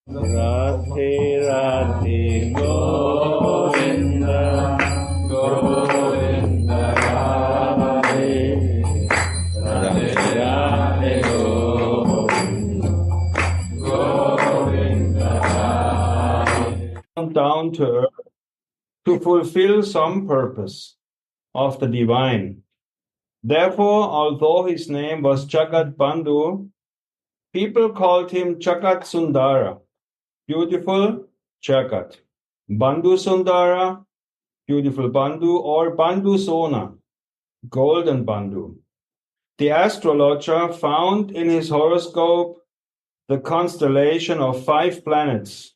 Radhe Radhe Govinda Govinda Radhe Radhe Radhe Govinda Govinda Radhe. Down to earth to fulfill some purpose of the divine. Therefore, although his name was Jagabdandhu, people called him Jagat Sundara, beautiful Jagat. Bandhu Sundara, beautiful Bandhu, or Bandhu Sona, golden Bandhu. The astrologer found in his horoscope the constellation of 5 planets,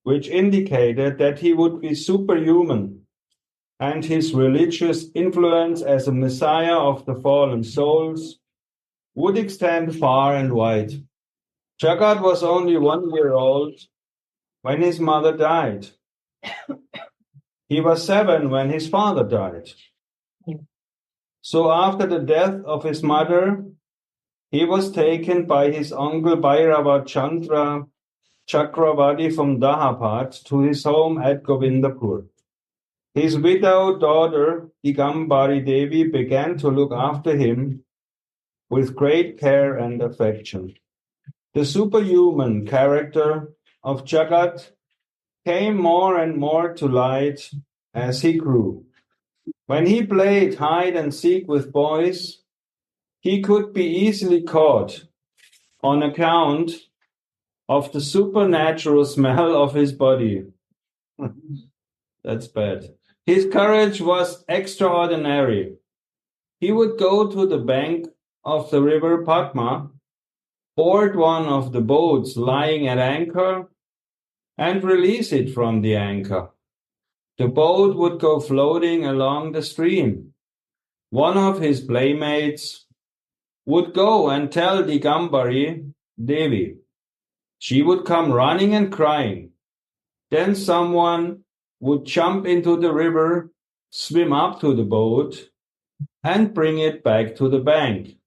which indicated that he would be superhuman, and his religious influence as a messiah of the fallen souls would extend far and wide. Jagat was only 1 year old when his mother died. He was 7 when his father died. So after the death of his mother, he was taken by his uncle Bhairava Chandra Chakravati from Dahapat to his home at Govindapur. His widowed daughter, Digambari Devi, began to look after him with great care and affection. The superhuman character of Jagat came more and more to light as he grew. When he played hide and seek with boys, he could be easily caught on account of the supernatural smell of his body. That's bad. His courage was extraordinary. He would go to the bank of the river Padma, board one of the boats lying at anchor, and release it from the anchor. The boat would go floating along the stream. One of his playmates would go and tell Digambari Devi. She would come running and crying. Then someone would jump into the river, swim up to the boat, and bring it back to the bank.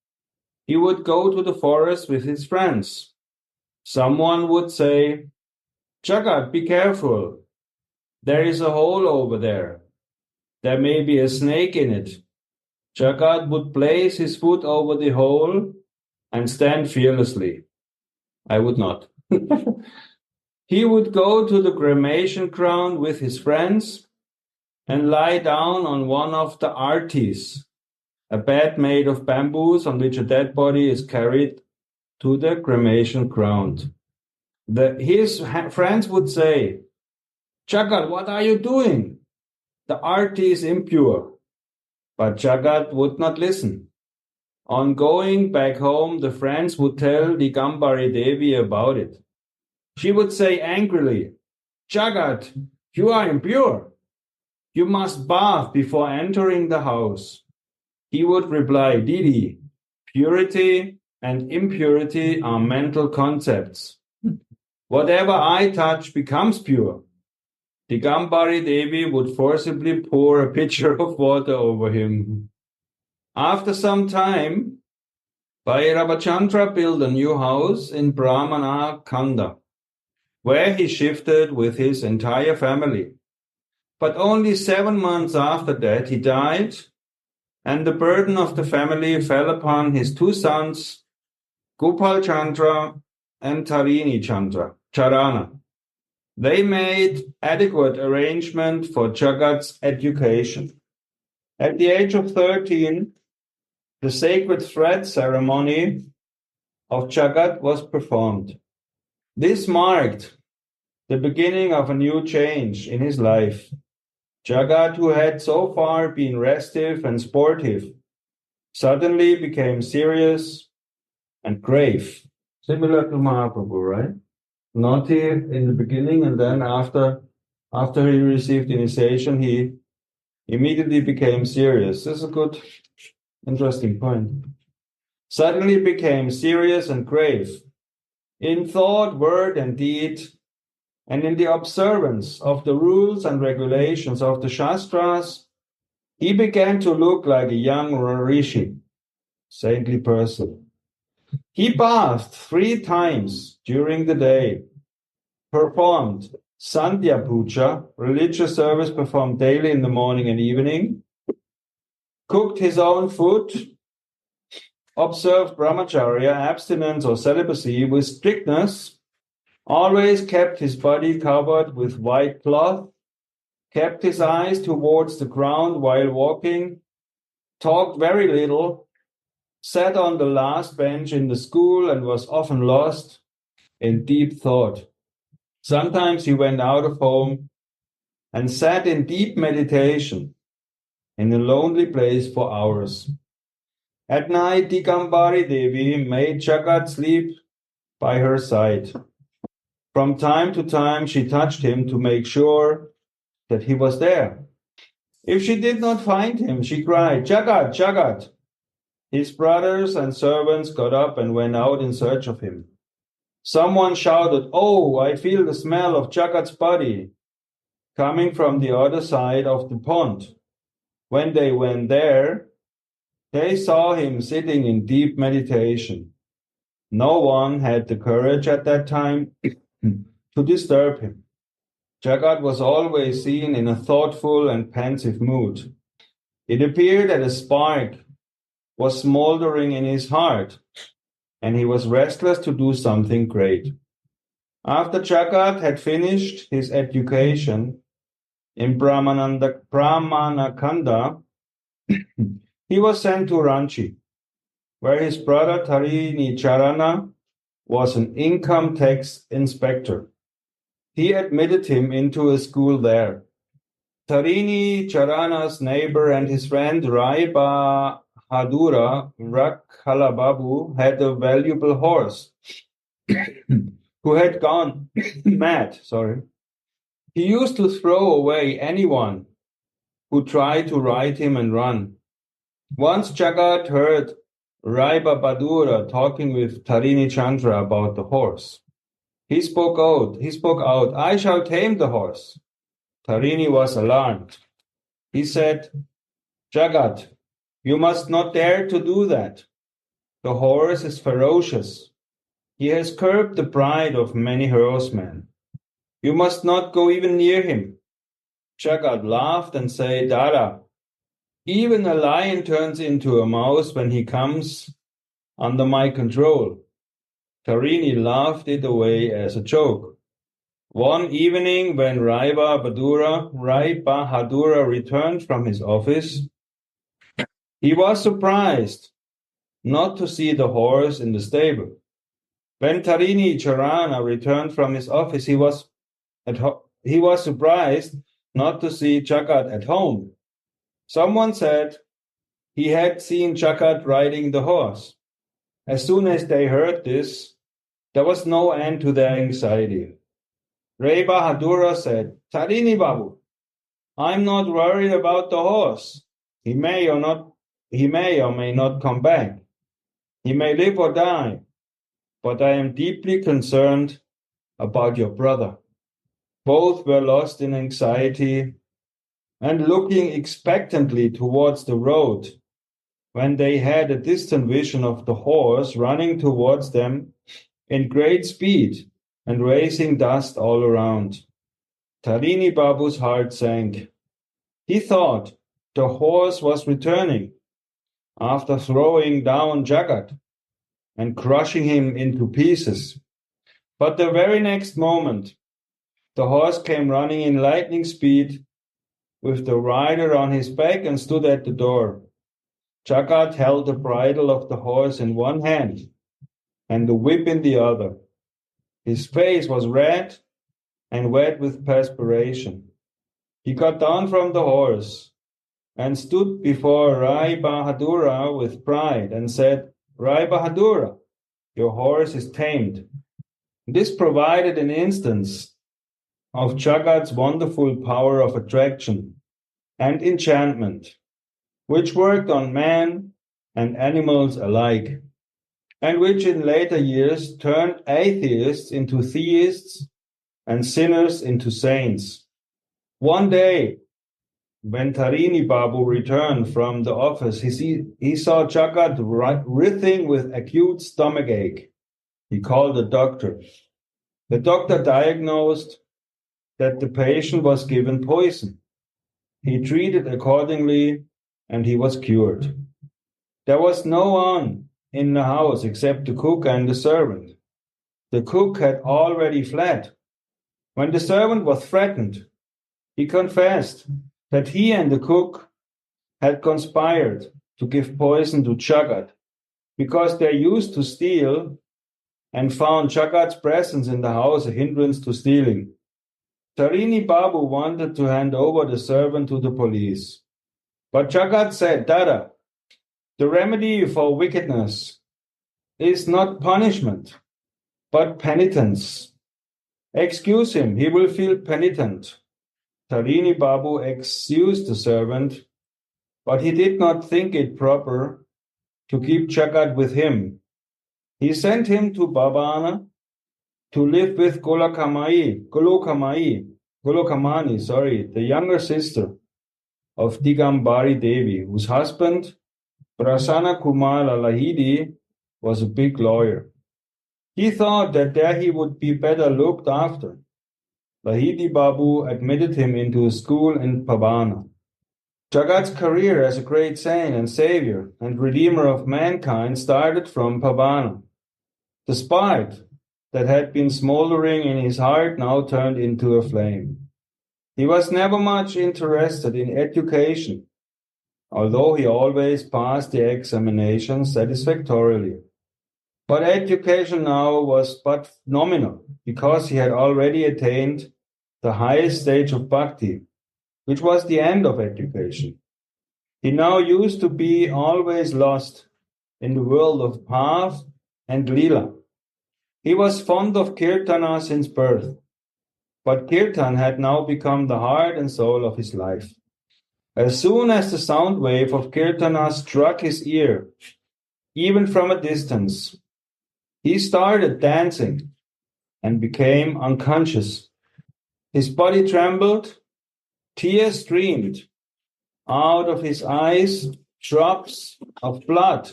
He would go to the forest with his friends. Someone would say, Jagat, be careful. There is a hole over there. There may be a snake in it. Jagat would place his foot over the hole and stand fearlessly. I would not. He would go to the cremation ground with his friends and lie down on one of the artis, a bed made of bamboos on which a dead body is carried to the cremation ground. His friends would say, Jagat, what are you doing? The arti is impure. But Jagat would not listen. On going back home, the friends would tell Digambari Devi about it. She would say angrily, Jagat, you are impure. You must bath before entering the house. He would reply, Didi, purity and impurity are mental concepts. Whatever I touch becomes pure. Digambari Devi would forcibly pour a pitcher of water over him. After some time, Bhairavachandra built a new house in Brahmana Khanda, where he shifted with his entire family. But only 7 months after that, he died, and the burden of the family fell upon his 2 sons, Gopal Chandra and Tarini Charana. They made adequate arrangement for Jagat's education. At the age of 13, the sacred thread ceremony of Jagat was performed. This marked the beginning of a new change in his life. Jagat, who had so far been restive and sportive, suddenly became serious and grave, similar to Mahaprabhu, right? Naughty in the beginning, and then after he received initiation, he immediately became serious. This is a good, interesting point. Suddenly became serious and grave in thought, word, and deed, and in the observance of the rules and regulations of the Shastras. He began to look like a young rishi, saintly person. He bathed 3 times during the day. performed Sandhya Puja, religious service performed daily in the morning and evening, cooked his own food, observed brahmacharya, abstinence or celibacy with strictness, always kept his body covered with white cloth, kept his eyes towards the ground while walking, talked very little, sat on the last bench in the school and was often lost in deep thought. Sometimes he went out of home and sat in deep meditation in a lonely place for hours. At night, Digambari Devi made Jagat sleep by her side. From time to time, she touched him to make sure that he was there. If she did not find him, she cried, Jagat, Jagat. His brothers and servants got up and went out in search of him. Someone shouted, Oh, I feel the smell of Jagat's body coming from the other side of the pond. When they went there, they saw him sitting in deep meditation. No one had the courage at that time to disturb him. Jagat was always seen in a thoughtful and pensive mood. It appeared that a spark was smoldering in his heart, and he was restless to do something great. After Jagat had finished his education in Brahmanakanda, he was sent to Ranchi, where his brother Tarini Charana was an income tax inspector. He admitted him into a school there. Tarini Charana's neighbor and his friend Rai Bahadura Rakhalababu had a valuable horse who had gone mad. He used to throw away anyone who tried to ride him and run. Once Jagat heard Rai Bahadura talking with Tarini Chandra about the horse. He spoke out, I shall tame the horse. Tarini was alarmed. He said, Jagat, you must not dare to do that. The horse is ferocious. He has curbed the pride of many horsemen. You must not go even near him. Jagat laughed and said, Dada, even a lion turns into a mouse when he comes under my control. Tarini laughed it away as a joke. One evening, when Rai Bahadura returned from his office, he was surprised not to see the horse in the stable. When Tarini Charana returned from his office, he was surprised not to see Jagat at home. Someone said he had seen Jagat riding the horse. As soon as they heard this, there was no end to their anxiety. Rai Bahadura said, Tarini Babu, I'm not worried about the horse. He may or may not come back. He may live or die. But I am deeply concerned about your brother. Both were lost in anxiety and looking expectantly towards the road when they had a distant vision of the horse running towards them in great speed and raising dust all around. Tarini Babu's heart sank. He thought the horse was returning after throwing down Jagat and crushing him into pieces. But the very next moment, the horse came running in lightning speed with the rider on his back and stood at the door. Jagat held the bridle of the horse in one hand and the whip in the other. His face was red and wet with perspiration. He got down from the horse and stood before Rai Bahadura with pride and said, Rai Bahadura, your horse is tamed. This provided an instance of Jagat's wonderful power of attraction and enchantment, which worked on man and animals alike, and which in later years turned atheists into theists and sinners into saints. One day, when Tarini Babu returned from the office, he saw Jagat writhing with acute stomachache. He called a doctor. The doctor diagnosed that the patient was given poison. He treated accordingly, and he was cured. There was no one in the house except the cook and the servant. The cook had already fled. When the servant was threatened, he confessed that he and the cook had conspired to give poison to Jagat because they used to steal and found Jagat's presence in the house a hindrance to stealing. Tarini Babu wanted to hand over the servant to the police. But Jagat said, Dada, the remedy for wickedness is not punishment, but penitence. Excuse him, he will feel penitent. Tarini Babu excused the servant, but he did not think it proper to keep Jagat with him. He sent him to Babana to live with Golokamani, the younger sister of Digambari Devi, whose husband, Prasanna Kumar Lahidi, was a big lawyer. He thought that there he would be better looked after. Lahidi Babu admitted him into a school in Pabana. Jagat's career as a great saint and savior and redeemer of mankind started from Pabana. The spark that had been smoldering in his heart now turned into a flame. He was never much interested in education, although he always passed the examinations satisfactorily. But education now was but nominal, because he had already attained the highest stage of bhakti, which was the end of education. He now used to be always lost in the world of bhav and lila. He was fond of kirtana since birth, but kirtan had now become the heart and soul of his life. As soon as the sound wave of kirtana struck his ear, even from a distance, he started dancing and became unconscious. His body trembled, tears streamed out of his eyes, drops of blood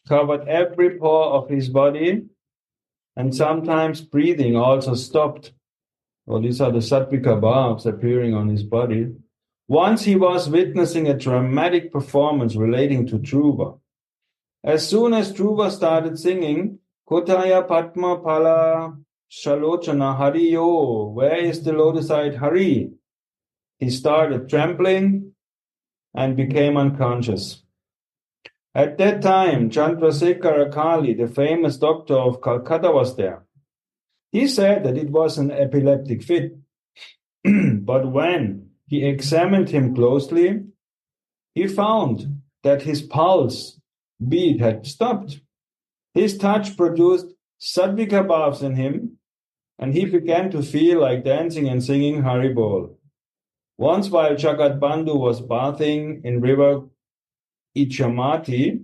covered every pore of his body, and sometimes breathing also stopped. Well, these are the sattvika bhavs appearing on his body. Once he was witnessing a dramatic performance relating to Dhruva. As soon as Dhruva started singing, Kotaya Padma Pala Shalochana Hariyo, where is the lotus-eyed Hari? He started trembling and became unconscious. At that time, Chandrasekhar Akali, the famous doctor of Calcutta, was there. He said that it was an epileptic fit, but when he examined him closely, he found that his pulse beat had stopped. His touch produced sattvika bhavs in him, and he began to feel like dancing and singing Haribol. Once while Jagabdandhu was bathing in river Ichamati,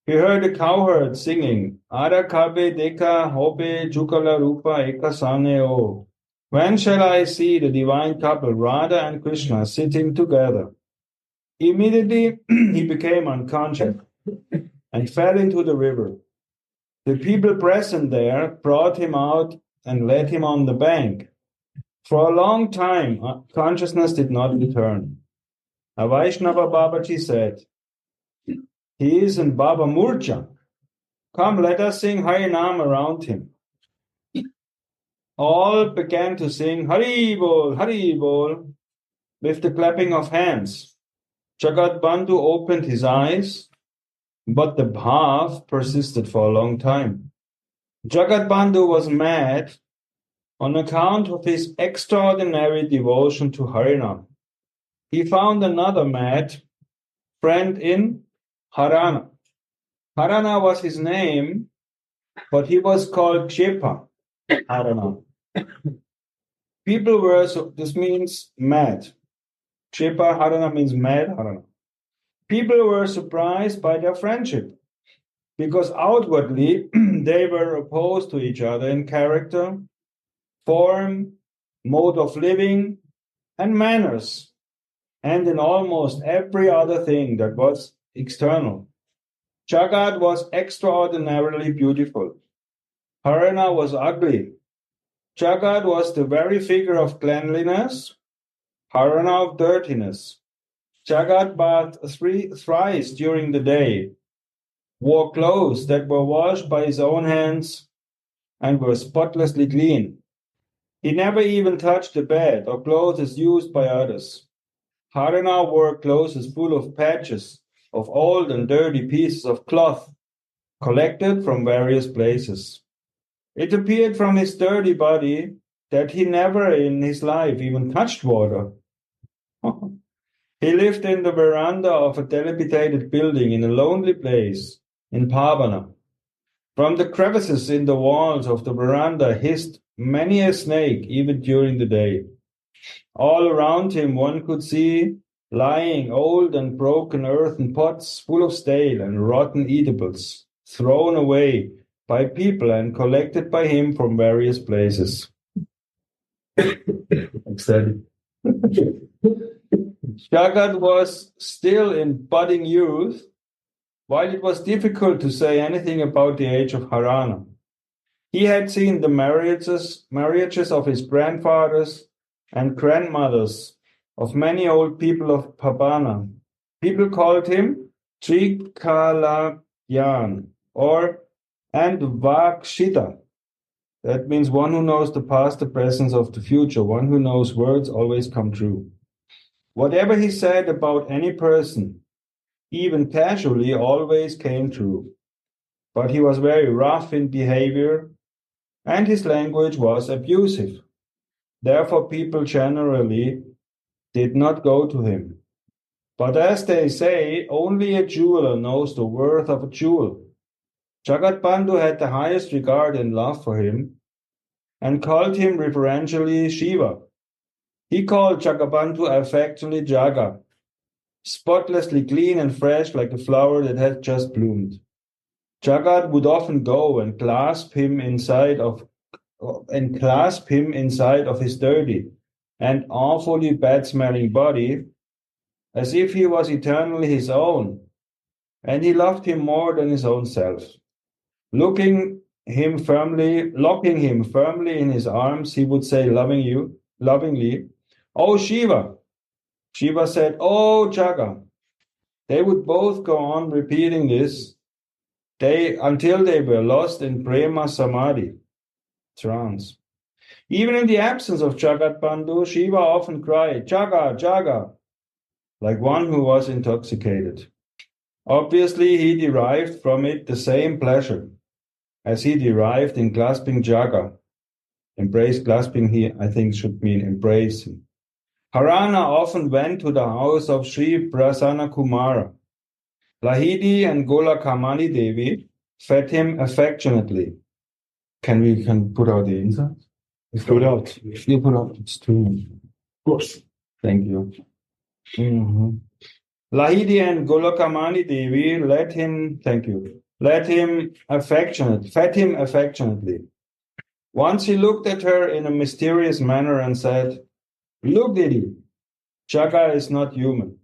he heard a cowherd singing, Ada kabe deka hobe jukala rupa ekasane o. When shall I see the divine couple, Radha and Krishna, sitting together? Immediately he became unconscious and fell into the river. The people present there brought him out and led him on the bank. For a long time, consciousness did not return. A Vaishnava Babaji said, he is in Baba Murcha. Come, let us sing Harinam around him. All began to sing Hari Bol, with the clapping of hands. Jagabdandhu opened his eyes, but the bhav persisted for a long time. Jagabdandhu was mad on account of his extraordinary devotion to Harinam. He found another mad friend in Harana. Harana was his name, but he was called Kshepa Harana. People were, so this means mad. Kshepa Harana means mad Harana. People were surprised by their friendship because outwardly they were opposed to each other in character, form, mode of living, and manners, and in almost every other thing that was external. Jagat was extraordinarily beautiful. Harana was ugly. Jagat was the very figure of cleanliness, Harana of dirtiness. Jagat bathed thrice during the day, wore clothes that were washed by his own hands and were spotlessly clean. He never even touched the bed or clothes used by others. Harana wore clothes full of patches of old and dirty pieces of cloth collected from various places. It appeared from his dirty body that he never in his life even touched water. He lived in the veranda of a dilapidated building in a lonely place in Pavana. From the crevices in the walls of the veranda hissed many a snake even during the day. All around him one could see lying old and broken earthen pots full of stale and rotten eatables, thrown away by people and collected by him from various places. Ecstatic. Jagat was still in budding youth, while it was difficult to say anything about the age of Harana. He had seen the marriages of his grandfathers and grandmothers, of many old people of Pabana. People called him Trikalagyan and Vakshita. That means one who knows the past, the present, of the future, one who knows words always come true. Whatever he said about any person, even casually, always came true. But he was very rough in behavior, and his language was abusive. Therefore, people generally did not go to him. But as they say, only a jeweler knows the worth of a jewel. Jagabdandhu had the highest regard and love for him, and called him reverentially Shiva. He called Jagabdandhu affectionately Jaga, spotlessly clean and fresh like a flower that had just bloomed. Jagat would often go and clasp him inside of his dirty and awfully bad-smelling body, as if he was eternally his own, and he loved him more than his own self. Locking him firmly in his arms, he would say lovingly, "Oh Shiva." Shiva said, "Oh Jaga." They would both go on repeating this until they were lost in prema samadhi, trance. Even in the absence of Jagabdandhu, Shiva often cried, "Jaga, Jaga," like one who was intoxicated. Obviously, he derived from it the same pleasure as he derived in clasping Jaga. Clasping here, I think, should mean embracing. Harana often went to the house of Sri Prasanna Kumara. Lahidi and Golakamani Devi fed him affectionately. Can put out the insert? Put out. You put out. It's too much. Of course. Thank you. Mm-hmm. Lahidi and Golakamani Devi fed him affectionately. Once he looked at her in a mysterious manner and said, "Look, Didi, Jaga is not human.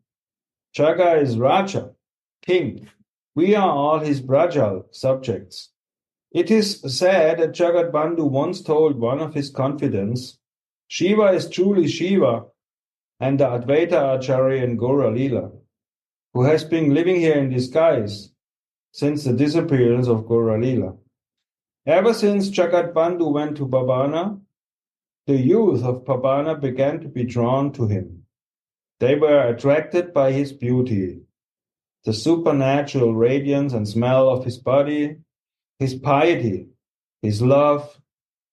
Jaga is Raja, king. We are all his Brajal subjects." It is said that Jagabdandhu once told one of his confidants, "Shiva is truly Shiva and the Advaita Acharya in Gaura Lila, who has been living here in disguise since the disappearance of Gaura Lila. Ever since Jagabdandhu went to Pabana, the youth of Pabana began to be drawn to him. They were attracted by his beauty, the supernatural radiance and smell of his body, his piety, his love,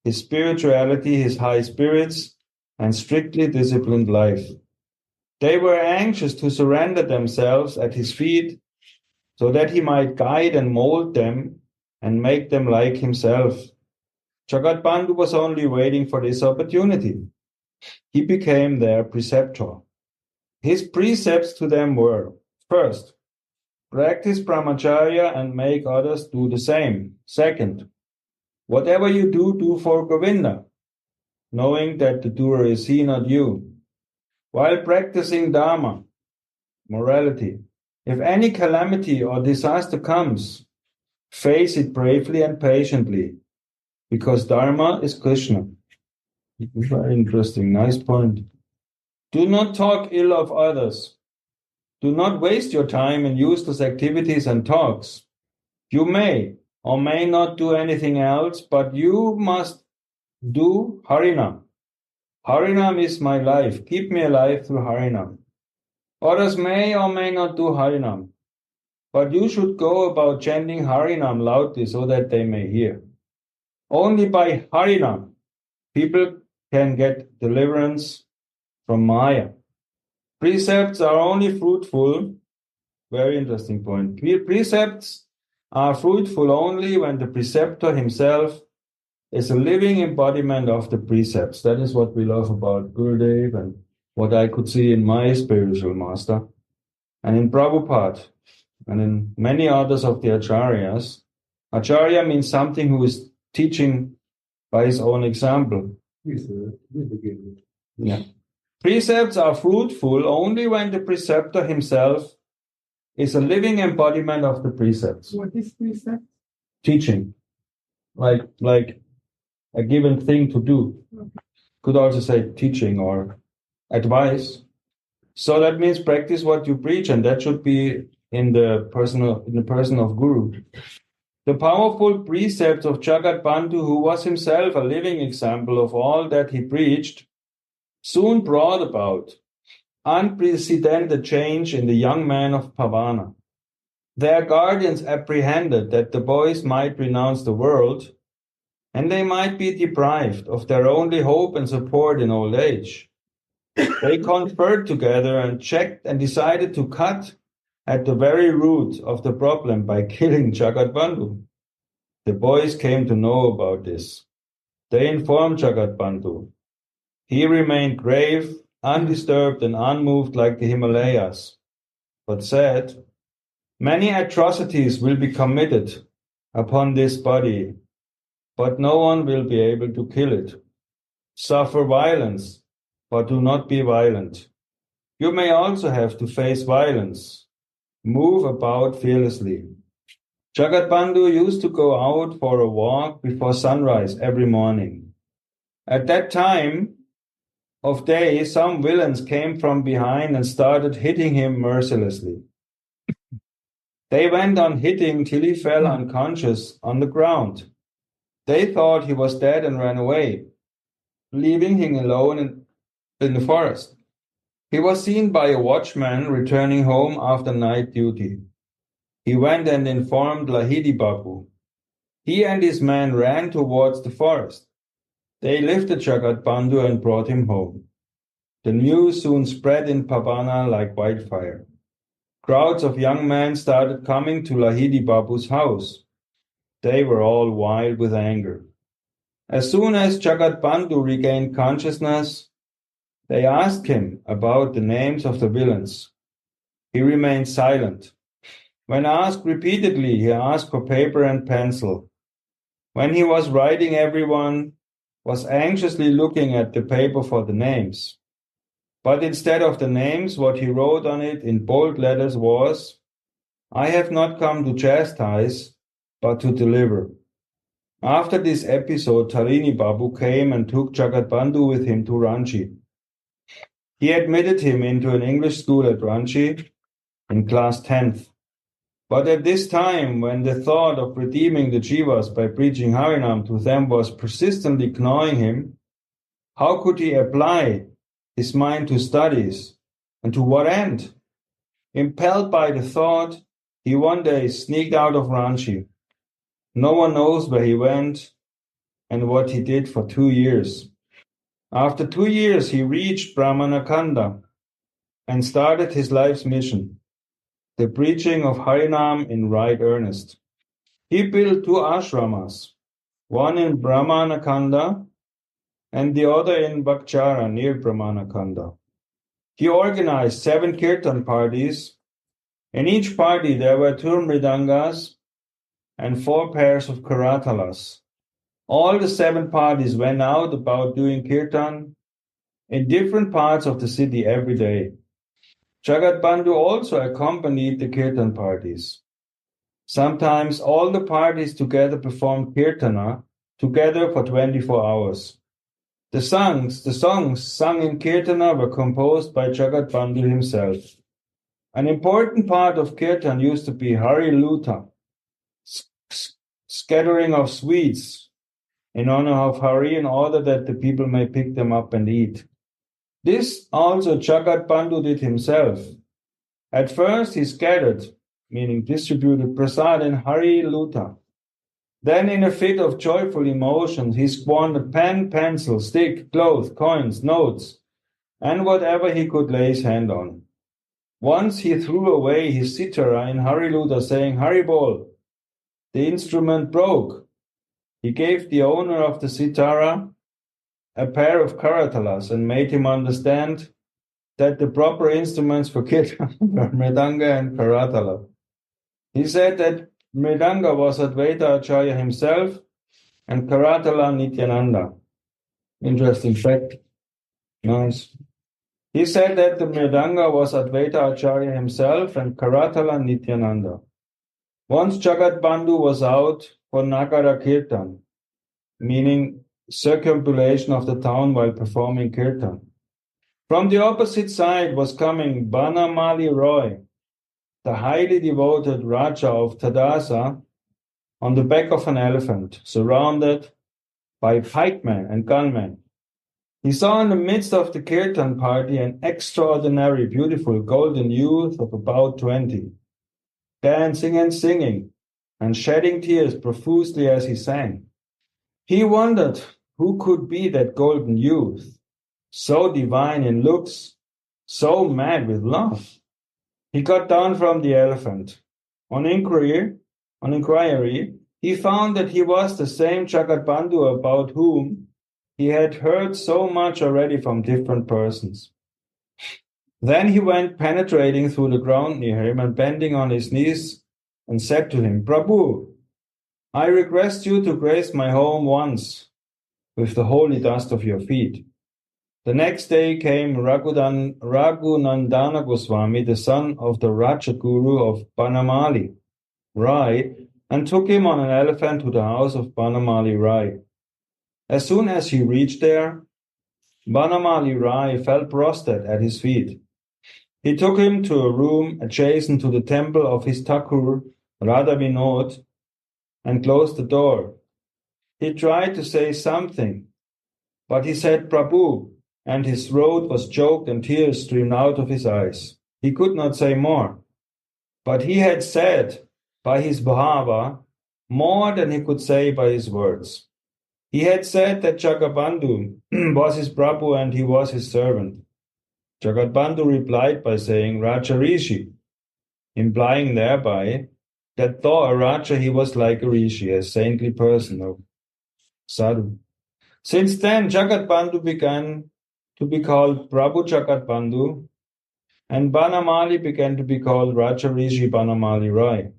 his spirituality, his high spirits, and strictly disciplined life. They were anxious to surrender themselves at his feet so that he might guide and mold them and make them like himself. Jagabdandhu was only waiting for this opportunity. He became their preceptor. His precepts to them were, first, practice brahmacharya and make others do the same. Second, whatever you do, do for Govinda, knowing that the doer is he, not you. While practicing dharma, morality, if any calamity or disaster comes, face it bravely and patiently, because dharma is Krishna. Very interesting. Nice point. Do not talk ill of others. Do not waste your time in useless activities and talks. You may or may not do anything else, but you must do Harinam. Harinam is my life. Keep me alive through Harinam. Others may or may not do Harinam, but you should go about chanting Harinam loudly so that they may hear. Only by Harinam, people can get deliverance from Maya. Precepts are only fruitful. Very interesting point. Precepts are fruitful only when the preceptor himself is a living embodiment of the precepts. That is what we love about Gurudev and what I could see in my spiritual master and in Prabhupada and in many others of the Acharyas. Acharya means something who is teaching by his own example. Yeah. Precepts are fruitful only when the preceptor himself is a living embodiment of the precepts. What is precept? Teaching, like a given thing to do. Could also say teaching or advice. So that means practice what you preach, and that should be in the person of Guru. The powerful precepts of Jagabdandhu, who was himself a living example of all that he preached, soon brought about unprecedented change in the young man of Pavana. Their guardians apprehended that the boys might renounce the world, and they might be deprived of their only hope and support in old age. They conferred together and checked and decided to cut at the very root of the problem by killing Jagabdandhu. The boys came to know about this. They informed Jagabdandhu. He remained grave, undisturbed, and unmoved like the Himalayas, but said, "Many atrocities will be committed upon this body, but no one will be able to kill it. Suffer violence, but do not be violent. You may also have to face violence. Move about fearlessly." Jagabdandhu used to go out for a walk before sunrise every morning. At that time of day, some villains came from behind and started hitting him mercilessly. They went on hitting till he fell unconscious on the ground. They thought he was dead and ran away, leaving him alone in the forest. He was seen by a watchman returning home after night duty. He went and informed Lahidi Babu. He and his men ran towards the forest. They lifted Jagabdandhu and brought him home. The news soon spread in Pavana like wildfire. Crowds of young men started coming to Lahidi Babu's house. They were all wild with anger. As soon as Jagabdandhu regained consciousness, they asked him about the names of the villains. He remained silent. When asked repeatedly, he asked for paper and pencil. When he was writing, everyone was anxiously looking at the paper for the names. But instead of the names, what he wrote on it in bold letters was, "I have not come to chastise, but to deliver." After this episode, Tarini Babu came and took Jagabdandhu with him to Ranchi. He admitted him into an English school at Ranchi in class 10th. But at this time, when the thought of redeeming the Jivas by preaching Harinam to them was persistently gnawing him, how could he apply his mind to studies, and to what end? Impelled by the thought, he one day sneaked out of Ranchi. No one knows where he went and what he did for 2 years. After 2 years, he reached Brahmanakanda and started his life's mission, the preaching of Harinam in right earnest. He built 2 ashramas, one in Brahmanakanda and the other in Bhakchara near Brahmanakanda. He organized 7 kirtan parties. In each party there were 2 mridangas and 4 pairs of karatalas. All the 7 parties went out about doing kirtan in different parts of the city every day. Jagabdandhu also accompanied the kirtan parties. Sometimes all the parties together performed kirtana together for 24 hours. The songs sung in Kirtana were composed by Jagabdandhu himself. An important part of Kirtan used to be Hari Luta, scattering of sweets in honor of Hari in order that the people may pick them up and eat. This also Jagabdandhu did himself. At first he scattered, meaning distributed prasad in Hari Luta. Then in a fit of joyful emotion he squandered pen, pencil, stick, cloth, coins, notes, and whatever he could lay his hand on. Once he threw away his sitara in Hari Luta, saying, Haribol. The instrument broke. He gave the owner of the sitara a pair of karatalas and made him understand that the proper instruments for kirtan were mridanga and karatala. He said that mridanga was Advaita Acharya himself and karatala Nityananda. Interesting fact. Nice. He said that the mridanga was Advaita Acharya himself and karatala Nityananda. Once Jagabdandhu was out for Nagara Kirtan, meaning circumambulation of the town while performing Kirtan. From the opposite side was coming Banamali Roy, the highly devoted Raja of Tadasa, on the back of an elephant, surrounded by pikemen and gunmen. He saw in the midst of the Kirtan party an extraordinary, beautiful golden youth of about 20, dancing and singing, and shedding tears profusely as he sang. He wondered who could be that golden youth, so divine in looks, so mad with love. He got down from the elephant. On inquiry, he found that he was the same Jagabdandhu about whom he had heard so much already from different persons. Then he went penetrating through the ground near him and bending on his knees and said to him, Prabhu, I request you to grace my home once with the holy dust of your feet. The next day came Raghunandana Goswami, the son of the Rajaguru of Banamali Rai, and took him on an elephant to the house of Banamali Rai. As soon as he reached there, Banamali Rai fell prostrate at his feet. He took him to a room adjacent to the temple of his Thakur, Radha Vinod, and closed the door. He tried to say something, but he said Prabhu, and his throat was choked and tears streamed out of his eyes. He could not say more, but he had said by his bhava more than he could say by his words. He had said that Jagabdandhu was his Prabhu and he was his servant. Jagabdandhu replied by saying Raja Rishi, implying thereby that though a Raja he was like a Rishi, a saintly person of sadhu. Since then, Jagabdandhu began to be called Prabhu Jagabdandhu, and Banamali began to be called Raja Rishi Banamali Rai.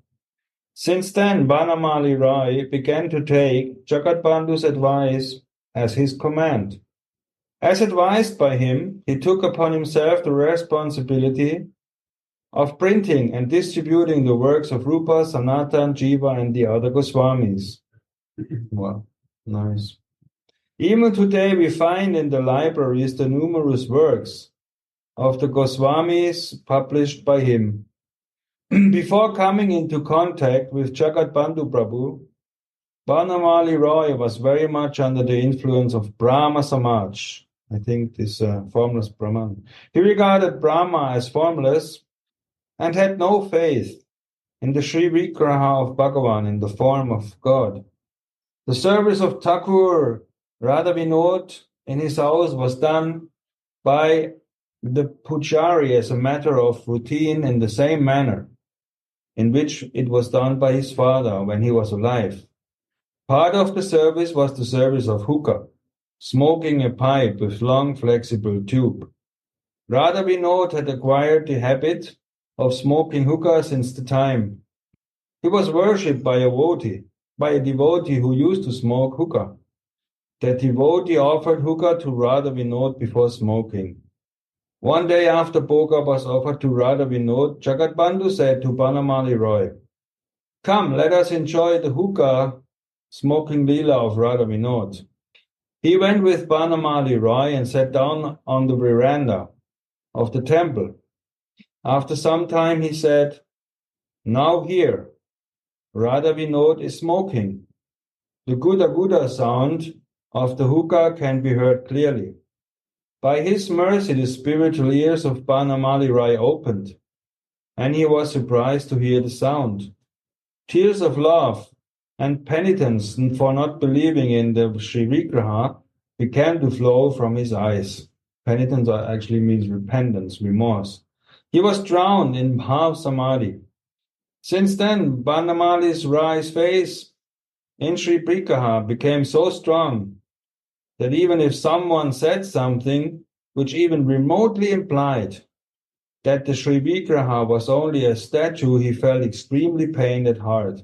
Since then, Banamali Rai began to take Jagabdandhu's advice as his command. As advised by him, he took upon himself the responsibility of printing and distributing the works of Rupa, Sanatan, Jiva, and the other Goswamis. Wow, nice. Even today we find in the libraries the numerous works of the Goswamis published by him. Before coming into contact with Jagabdandhu Prabhu, Banamali Roy was very much under the influence of Brahma Samaj. I think this formless Brahman. He regarded Brahma as formless and had no faith in the Sri Vigraha of Bhagavan in the form of God. The service of Thakur Radha Vinod in his house was done by the pujari as a matter of routine in the same manner in which it was done by his father when he was alive. Part of the service was the service of hookah, smoking a pipe with long flexible tube. Radha Vinod had acquired the habit of smoking hookah since the time. He was worshipped by a devotee who used to smoke hookah. The devotee offered hookah to Radha Vinod before smoking. One day after bhoga was offered to Radha Vinod, Jagabdandhu said to Banamali Roy, "Come, let us enjoy the hookah smoking lila of Radha Vinod." He went with Banamali Rai and sat down on the veranda of the temple. After some time, he said, "Now here, Radha Vinod is smoking. The Guda Guda sound of the hookah can be heard clearly. By his mercy, the spiritual ears of Banamali Rai opened, and he was surprised to hear the sound. Tears of love and penitence for not believing in the Sri Vigraha began to flow from his eyes." Penitence actually means repentance, remorse. He was drowned in Bhav Samadhi. Since then, Banamali Rai's faith in Sri Vigraha became so strong that even if someone said something which even remotely implied that the Sri Vigraha was only a statue, he felt extremely pained at heart.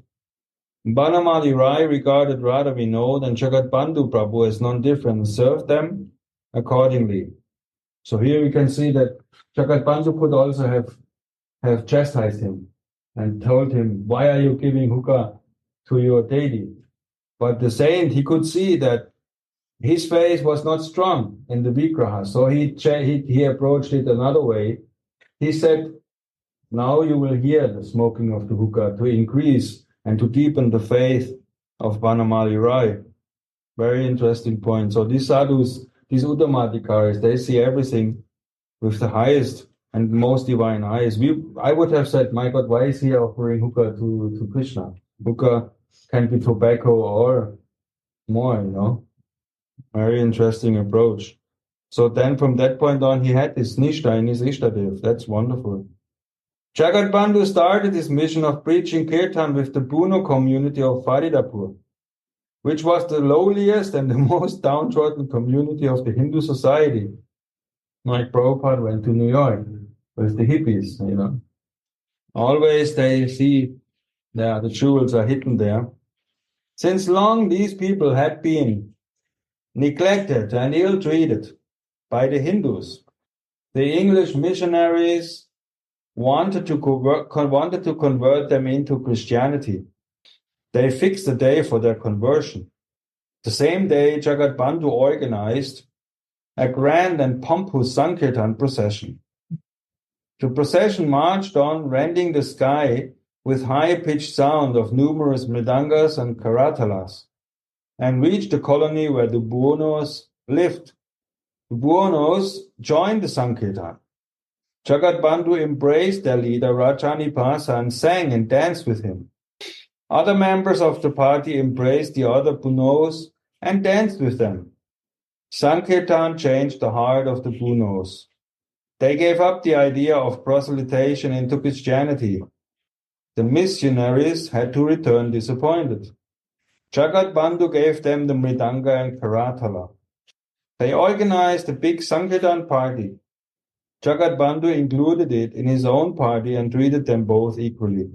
Banamali Rai regarded Radha Vinod and Jagabdandhu Prabhu as non-different and served them accordingly. So here we can see that Jagabdandhu could also have chastised him and told him, "Why are you giving hookah to your deity?" But the saint, he could see that his faith was not strong in the Vigraha, so he approached it another way. He said, "Now you will hear the smoking of the hookah to increase and to deepen the faith of Banamali Rai." Very interesting point. So these sadhus, these Uttamadhikaris, they see everything with the highest and most divine eyes. I would have said, my God, why is he offering hookah to Krishna? Hookah can be tobacco or more. Very interesting approach. So then from that point on, he had this Nishta in his Ishtadev. That's wonderful. Jagabdandhu started his mission of preaching Kirtan with the Puno community of Faridapur, which was the lowliest and the most downtrodden community of the Hindu society. Like Prabhupada went to New York with the hippies. Always they see the jewels are hidden there. Since long, these people had been neglected and ill-treated by the Hindus. The English missionaries wanted to convert them into Christianity. They fixed a day for their conversion. The same day, Jagabdandhu organized a grand and pompous Sankirtan procession. The procession marched on, rending the sky with high-pitched sound of numerous mridangas and karatalas, and reached the colony where the Buonos lived. The Buonos joined the Sankirtan. Jagabdandhu embraced their leader Rajanipasa and sang and danced with him. Other members of the party embraced the other Buonos and danced with them. Sankirtan changed the heart of the Buonos. They gave up the idea of proselytization into Christianity. The missionaries had to return disappointed. Jagabdandhu gave them the Mridanga and Karatala. They organized a big Sankirtan party. Jagabdandhu included it in his own party and treated them both equally.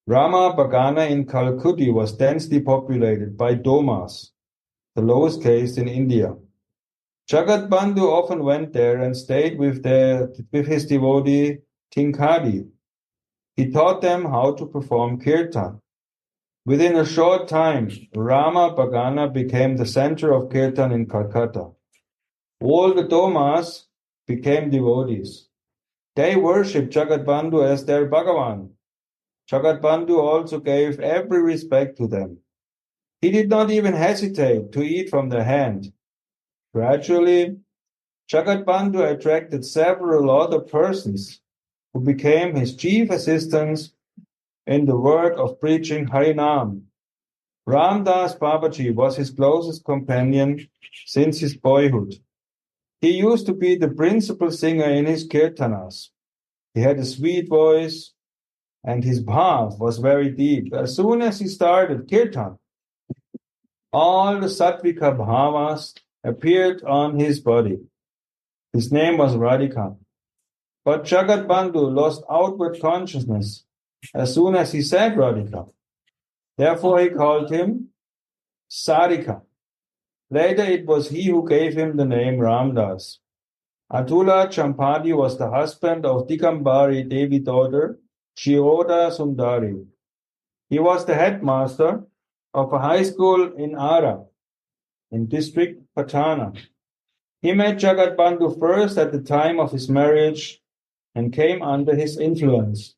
Rama Bagana in Calcutta was densely populated by Domas, the lowest caste in India. Jagabdandhu often went there and stayed with his devotee Tinkadi. He taught them how to perform kirtan. Within a short time, Rama Bagana became the center of kirtan in Calcutta. All the Domas became devotees. They worshipped Jagabdandhu as their Bhagavan. Jagabdandhu also gave every respect to them. He did not even hesitate to eat from their hand. Gradually, Jagabdandhu attracted several other persons who became his chief assistants in the work of preaching Harinam. Ramdas Babaji was his closest companion since his boyhood. He used to be the principal singer in his kirtanas. He had a sweet voice, and his bhav was very deep. As soon as he started kirtan, all the sattvika bhavas appeared on his body. His name was Radhika. But Jagabdandhu lost outward consciousness as soon as he said Radhika. Therefore he called him Sarika. Later it was he who gave him the name Ramdas. Atula Champadi was the husband of Dikambari Devi daughter Shiroda Sundari. He was the headmaster of a high school in Ara. in district Patana. He met Jagabdandhu first at the time of his marriage and came under his influence.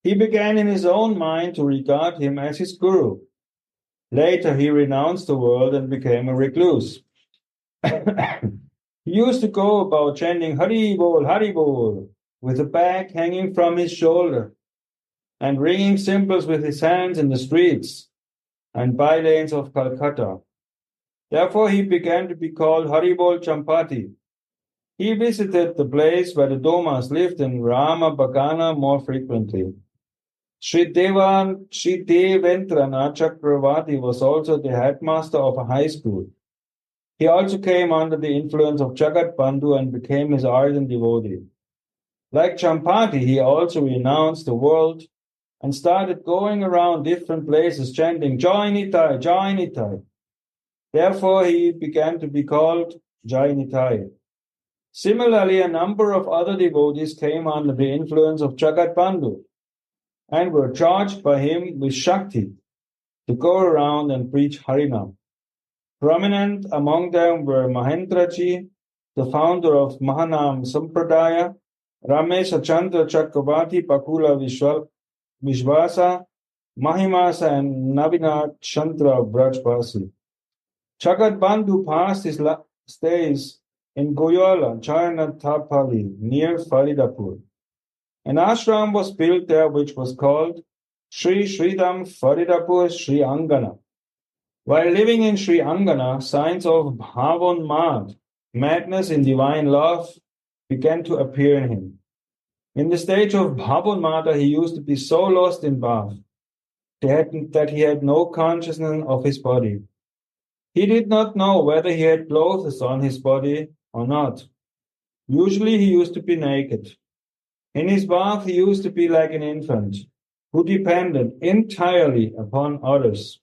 He began in his own mind to regard him as his guru. Later he renounced the world and became a recluse. He used to go about chanting Hari Bol, with a bag hanging from his shoulder and ringing cymbals with his hands in the streets and bylanes of Calcutta. Therefore he began to be called Haribol Champati. He visited the place where the Domas lived in Rama Bagana more frequently. Sri Devendranath Chakravarti was also the headmaster of a high school. He also came under the influence of Jagabdandhu and became his ardent devotee. Like Champati, he also renounced the world and started going around different places chanting Jai Nitai, Jai Nitai. Therefore, he began to be called Jai Nitai. Similarly, a number of other devotees came under the influence of Jagabdandhu and were charged by him with Shakti to go around and preach Harinam. Prominent among them were Mahendraji, the founder of Mahanam Sampradaya, Ramesha Chandra Chakravarti, Pakula Vishwasa, Mahimasa, and Navinath Chandra Brajbasi. Jagabdandhu passed his days in Goyala, Charnathapali, near Faridapur. An ashram was built there which was called Sri Sridham Faridapur Sri Angana. While living in Sri Angana, signs of Bhavan madness in divine love, began to appear in him. In the stage of Bhavan he used to be so lost in bhav that he had no consciousness of his body. He did not know whether he had clothes on his body or not. Usually he used to be naked. In his bhav he used to be like an infant who depended entirely upon others.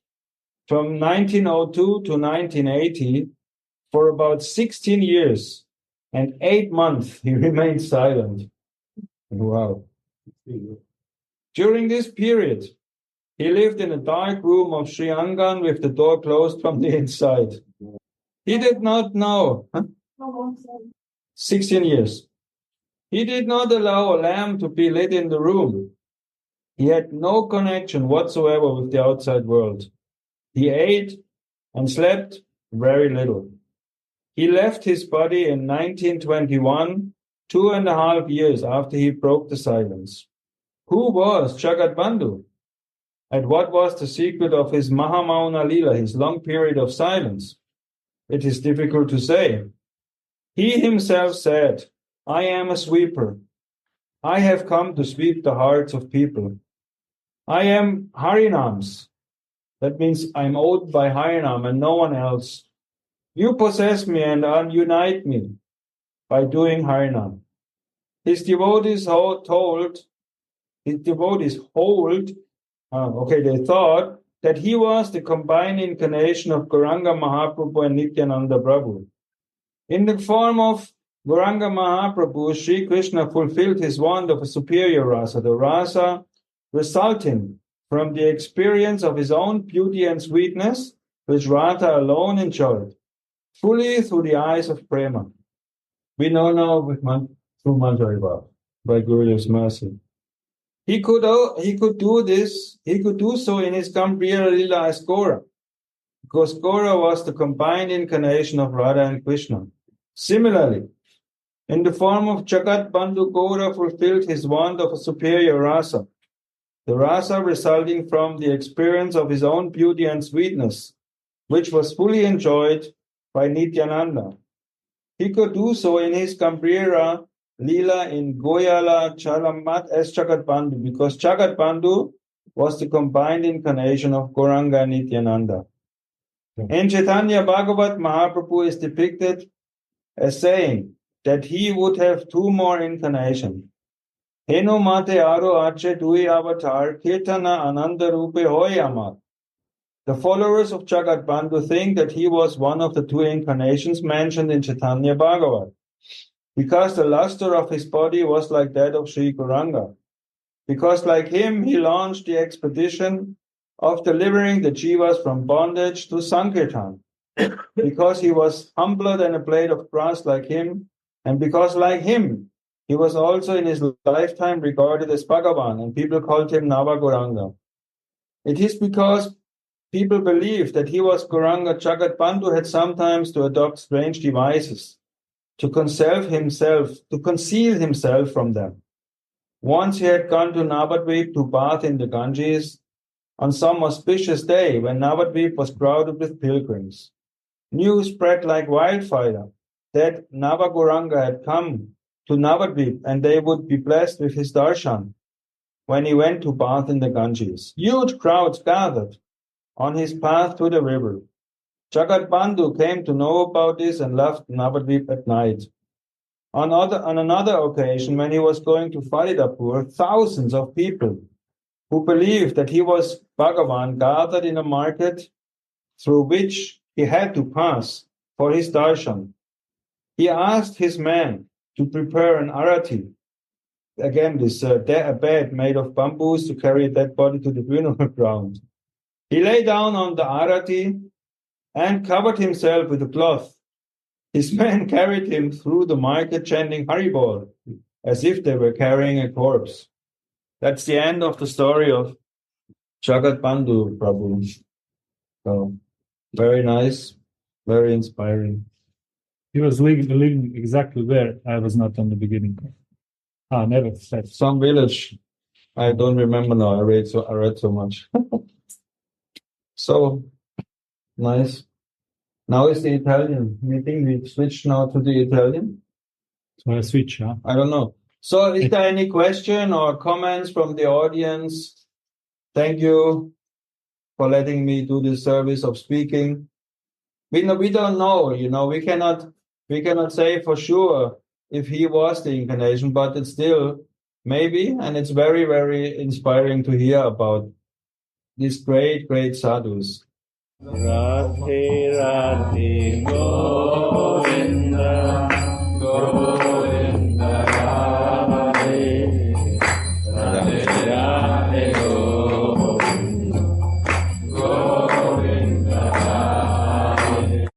From 1902 to 1980, for about 16 years and 8 months, he remained silent. Wow. During this period, he lived in a dark room of Sri Angan with the door closed from the inside. He did not know. 16 years. He did not allow a lamp to be lit in the room. He had no connection whatsoever with the outside world. He ate and slept very little. He left his body in 1921, 2.5 years after he broke the silence. Who was Jagabdandhu? And what was the secret of his Mahamauna Lila, his long period of silence? It is difficult to say. He himself said, I am a sweeper. I have come to sweep the hearts of people. I am Harinams. That means I'm owed by Harinam and no one else. You possess me and unite me by doing Harinam. His devotees they thought that he was the combined incarnation of Gauranga Mahaprabhu and Nityananda Prabhu. In the form of Gauranga Mahaprabhu, Sri Krishna fulfilled his want of a superior rasa, the rasa resulting from the experience of his own beauty and sweetness, which Radha alone enjoyed, fully through the eyes of prema. We know now through Manjari by Guru's mercy. He could do so in his Gambhira Lila as Gaura, because Gaura was the combined incarnation of Radha and Krishna. Similarly, in the form of Jagabdandhu, Gaura fulfilled his want of a superior rasa, the rasa resulting from the experience of his own beauty and sweetness, which was fully enjoyed by Nityananda. He could do so in his Gambhira Lila in Goyala Chalamat as Jagabdandhu, because Jagabdandhu was the combined incarnation of Gauranga and Nityananda. In Chaitanya Bhagavat, Mahaprabhu is depicted as saying that he would have 2 more incarnations. Heno mate aro ache dui avatar kirtana ananda rupe hoyama. The followers of Jagabdandhu think that he was one of the 2 incarnations mentioned in Chaitanya Bhagavat, because the luster of his body was like that of Sri Gauranga. Because like him, he launched the expedition of delivering the jivas from bondage to Sankirtan. because he was humbler than a blade of grass like him, and because like him, he was also in his lifetime regarded as Bhagavan, and people called him Navagoranga. It is because people believed that he was Gauranga. Jagabdandhu had sometimes to adopt strange devices to conceal himself from them. Once he had gone to Navadvip to bath in the Ganges on some auspicious day when Navadvip was crowded with pilgrims. News spread like wildfire that Navagoranga had come to Navadvip and they would be blessed with his darshan when he went to bath in the Ganges. Huge crowds gathered on his path to the river. Jagabdandhu came to know about this and left Navadvip at night. On another occasion, when he was going to Faridapur, thousands of people who believed that he was Bhagavan gathered in a market through which he had to pass for his darshan. He asked his men to prepare an arati, again this a bed made of bamboos to carry a dead body to the funeral ground. He lay down on the arati and covered himself with a cloth. His men carried him through the market chanting Haribol, as if they were carrying a corpse. That's the end of the story of Jagabdandhu Prabhu. So, very nice, very inspiring. He was living exactly where I was not on the beginning. Never said. Some village. I don't remember now. I read so much. So nice. Now is the Italian. You think we switch now to the Italian? So I switch, huh? I don't know. So is there any question or comments from the audience? Thank you for letting me do this service of speaking. We don't know, we cannot say for sure if he was the incarnation, but it's still maybe, and it's very, very inspiring to hear about these great, great sadhus. Radhe Radhe Go.